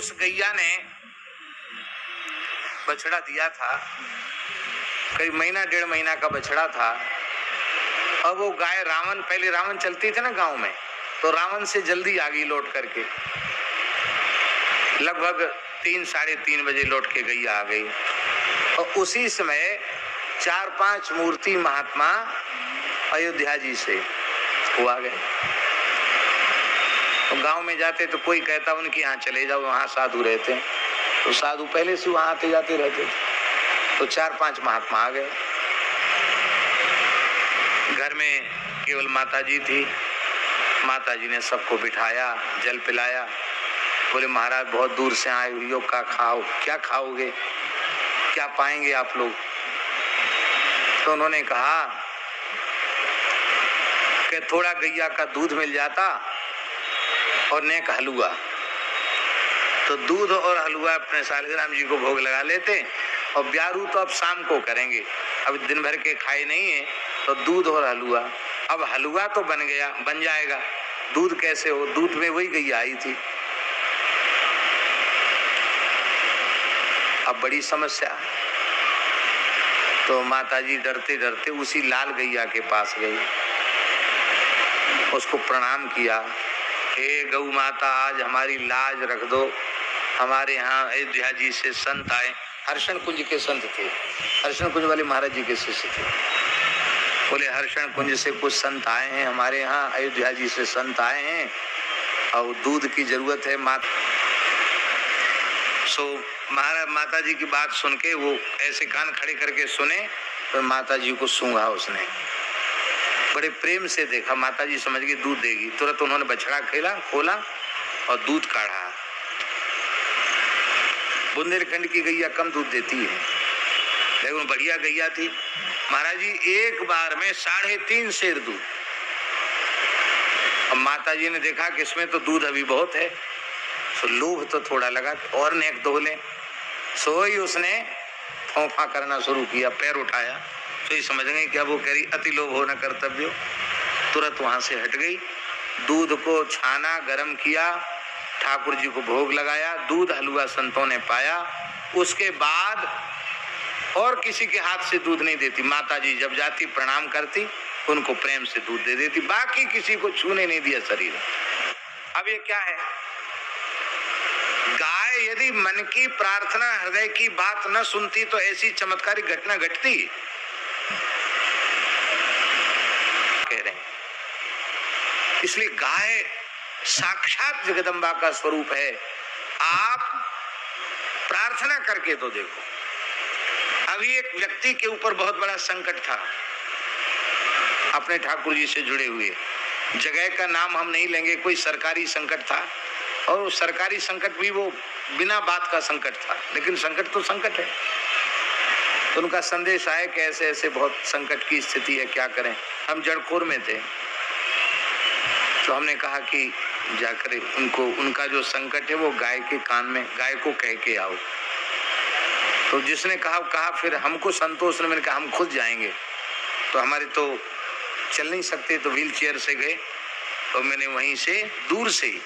उस गैया ने बछड़ा दिया था, कई महीना 1.5 महीना का बछड़ा था। अब वो गाय रावण, पहले रावण चलती थी ना गांव में, तो रावण से जल्दी आ गई लौट करके, लगभग 3 साढ़े 3 बजे लौट के गैया आ गई। और उसी समय 4-5 मूर्ति महात्मा अयोध्या जी से वो आ गए। तो गांव में जाते तो कोई कहता उनके यहाँ चले जाओ, वहां साधु रहते हैं, तो साधु पहले से वहां आते जाते रहते थे। तो 4-5 महात्मा आ गए। घर में केवल माता जी थी। माता जी ने सबको बिठाया, जल पिलाया। बोले महाराज बहुत दूर से आए, योग का खाओ, क्या खाओगे, क्या पाएंगे आप लोग? तो उन्होंने कहा कि थोड़ा गैया का दूध मिल जाता और नेक हलवा। तो दूध और हलवा अपने सालिग्राम जी को भोग लगा लेते, और ब्यारू तो अब शाम को करेंगे, अब दिन भर के खाए नहीं है, तो दूध और हलवा। अब हलवा तो बन जाएगा, दूध कैसे हो? दूध में वही गैया आई थी। अब बड़ी समस्या। तो माताजी डरते डरते उसी लाल गैया के पास गई, उसको प्रणाम किया। हे गौ माता, आज हमारी लाज रख दो, हमारे यहाँ अयोध्या जी से संत आए। हर्षण कुंज के संत थे, हर्षण कुंज वाले महाराज जी के शिष्य थे। बोले हर्षण कुंज से कुछ संत आए हैं, हमारे यहाँ अयोध्या जी से संत आए हैं और दूध की जरूरत है। महाराज माता जी की बात सुन के वो ऐसे कान खड़े करके सुने, तो माता जी को सूंघा उसने, बड़े प्रेम से देखा। माता जी समझ गई दूध देगी, तुरंत उन्होंने बछड़ा खोला और दूध काढ़ा। बुंदेलखंड की गैया कम दूध देती है, लेकिन बढ़िया गैया थी। महाराज जी एक बार में 3.5 सेर दूध। अब माता जी ने देखा कि इसमें तो दूध अभी बहुत है, तो लोभ तो थोड़ा लगा और नेक दो ले। सो ही उसने फोफा करना शुरू किया, पैर उठाया, तो ये समझ गई क्या वो कह रही अति लोभ हो न कर्तव्य। तुरंत वहां से हट गई। दूध को छाना, गर्म किया, ठाकुर जी को भोग लगाया, दूध हलवा संतों ने पाया। उसके बाद और किसी के हाथ से दूध नहीं देती। माता जी जब जाती प्रणाम करती, उनको प्रेम से दूध दे देती, बाकी किसी को छूने नहीं दिया शरीर। अब ये क्या है? गाय यदि मन की प्रार्थना, हृदय की बात न सुनती तो ऐसी चमत्कारी घटना घटती? कह रहे हैं। इसलिए गाय साक्षात जगदम्बा का स्वरूप है। आप प्रार्थना करके तो देखो। अभी एक व्यक्ति के ऊपर बहुत बड़ा संकट था, अपने ठाकुर जी से जुड़े हुए। जगह का नाम हम नहीं लेंगे, कोई सरकारी संकट था, और सरकारी संकट भी वो बिना बात का संकट था, लेकिन संकट तो संकट है। तो उनका संदेश आया कि ऐसे ऐसे बहुत संकट की स्थिति है, क्या करें। हम जड़खोर में थे, तो हमने कहा कि जाकर उनको, उनका जो संकट है वो गाय के कान में, गाय को कह के आओ। तो जिसने कहा फिर हमको संतोष ने, मैंने कहा हम खुद जाएंगे। तो हमारे तो चल नहीं सकते, तो व्हील चेयर से गए, और मैंने वहीं से दूर से ही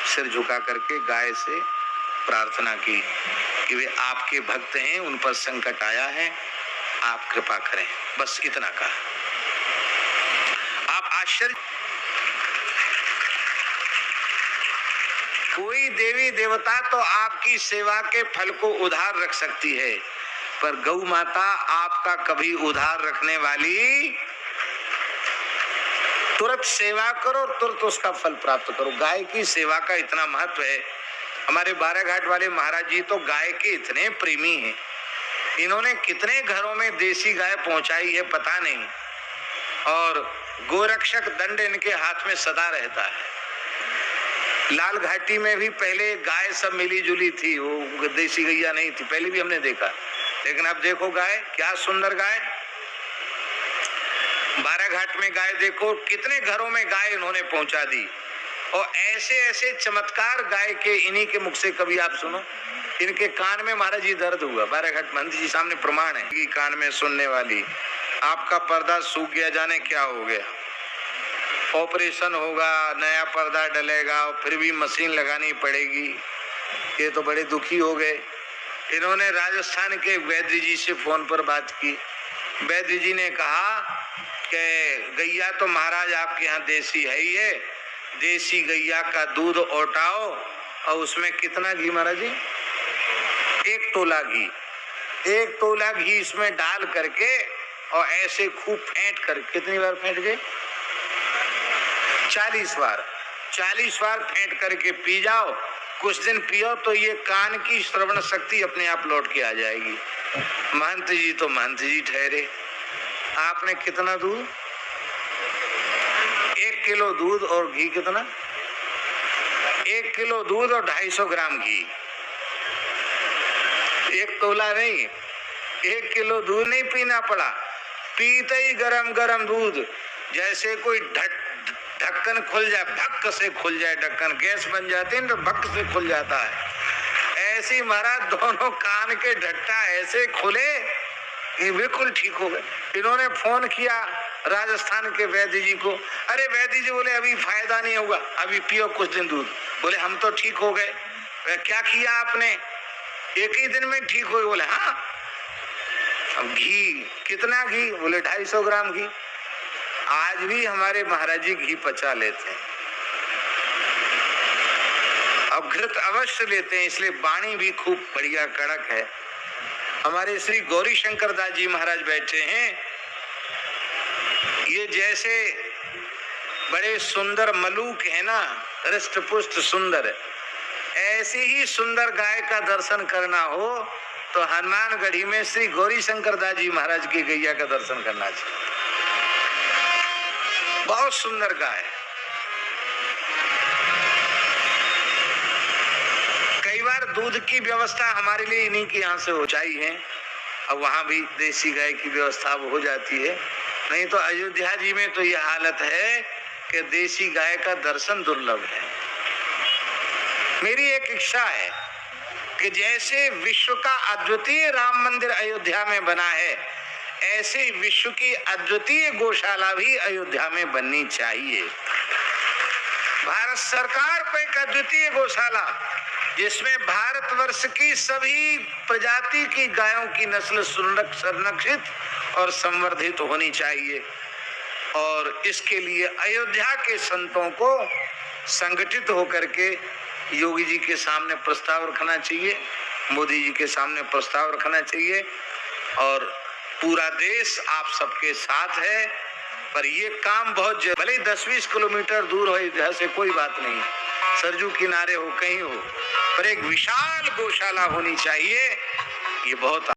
सिर झुका करके गाय से प्रार्थना की कि वे आपके भक्त हैं, उन पर संकट आया है, आप कृपा करें। बस इतना कहा। आप आश्चर्य, कोई देवी देवता तो आपकी सेवा के फल को उधार रख सकती है, पर गौ माता आपका कभी उधार रखने वाली। तुरंत सेवा करो, तुरंत उसका फल प्राप्त करो। गाय की सेवा का इतना महत्व है। हमारे बाराघाट वाले महाराज जी तो गाय के इतने प्रेमी हैं, इन्होंने कितने घरों में देसी गाय पहुंचाई है पता नहीं, और गोरक्षक दंड इनके हाथ में सदा रहता है। लाल घाटी में भी पहले गाय सब मिली जुली थी, वो देसी गैया नहीं थी, पहले भी हमने देखा, लेकिन अब देखो गाय, क्या सुंदर गाय। बाराघाट में गाय देखो, कितने घरों में गाय इन्होंने पहुंचा दी। और ऐसे ऐसे चमत्कार गाय के, इन्हीं के मुख से कभी आप सुनो। इनके कान में महाराज जी दर्द हुआ, बाराघाट मंदिर जी सामने प्रमाण है कि कान में सुनने वाली, आपका पर्दा सूख गया, जाने क्या हो गया, ऑपरेशन होगा, नया पर्दा डलेगा, और फिर भी मशीन लगानी पड़ेगी। ये तो बड़े दुखी हो गए। इन्होंने राजस्थान के वैद्य जी से फोन पर बात की। वैद्य जी ने कहा कि गैया तो महाराज आपके यहाँ देसी है ही है, देसी गैया का दूध औटाओ और उसमें कितना घी महाराज जी? 1 तोला घी। 1 तोला घी इसमें डाल करके और ऐसे खूब फेंट कर, कितनी बार फेंट गए? 40 बार। 40 बार फेंट करके पी जाओ। कुछ दिन पियो तो ये कान की श्रवण शक्ति अपने आप लौट के आ जाएगी। महंत जी तो महंत जी ठहरे। आपने कितना दूध? 1 किलो दूध और घी कितना? 1 किलो दूध और 250 ग्राम घी। 1 तोला नहीं, 1 किलो दूध नहीं पीना पड़ा। पीते ही गरम गरम दूध, जैसे कोई ढक्कन खुल जाए, भक्क से खुल जाए ढक्कन, गैस बन जाती है तो भक्क से खुल जाता है। ऐसी महाराज दोनों कान के ढट्टा ऐसे खुले कि बिल्कुल ठीक हो गए। इन्होंने फोन किया राजस्थान के वैद्य जी को। अरे वैद्य जी बोले अभी फायदा नहीं होगा, अभी पियो कुछ दिन दूध। बोले हम तो ठीक हो गए। क्या किया आपने? 1 ही दिन में ठीक हो गए? बोले हाँ। अब घी, कितना घी? बोले 250 ग्राम घी। आज भी हमारे महाराज जी घी पचा लेते हैं, अब घृत अवश्य लेते हैं, इसलिए वाणी भी खूब बढ़िया कड़क है। हमारे श्री गौरी शंकर दास जी महाराज बैठे हैं, ये जैसे बड़े सुंदर मलूक है ना, हृष्ट पुष्ट सुंदर, ऐसी ही सुंदर गाय का दर्शन करना हो तो हनुमानगढ़ी में श्री गौरी शंकर दास जी महाराज की गैया का दर्शन करना चाहिए। बहुत सुंदर गाय। कई बार दूध की व्यवस्था हमारे लिए इन्हीं के यहाँ से हो जाती है, अब वहां भी देसी गाय की व्यवस्था हो जाती है। नहीं तो अयोध्या जी में तो यह हालत है कि देसी गाय का दर्शन दुर्लभ है। मेरी एक इच्छा है कि जैसे विश्व का अद्वितीय राम मंदिर अयोध्या में बना है, ऐसे विश्व की अद्वितीय गौशाला भी अयोध्या में बननी चाहिए। भारत सरकार को एक अद्वितीय गौशाला, जिसमें भारतवर्ष की सभी प्रजाति की गायों की नस्ल संरक्षित और संवर्धित होनी चाहिए। और इसके लिए अयोध्या के संतों को संगठित होकर के योगी जी के सामने प्रस्ताव रखना चाहिए, मोदी जी के सामने प्रस्ताव रखना चाहिए। और पूरा देश आप सबके साथ है, पर ये काम बहुत, भले 10-20 किलोमीटर दूर हो अयोध्या से, कोई बात नहीं, सरजू किनारे हो, कहीं हो, पर एक विशाल गौशाला होनी चाहिए। ये बहुत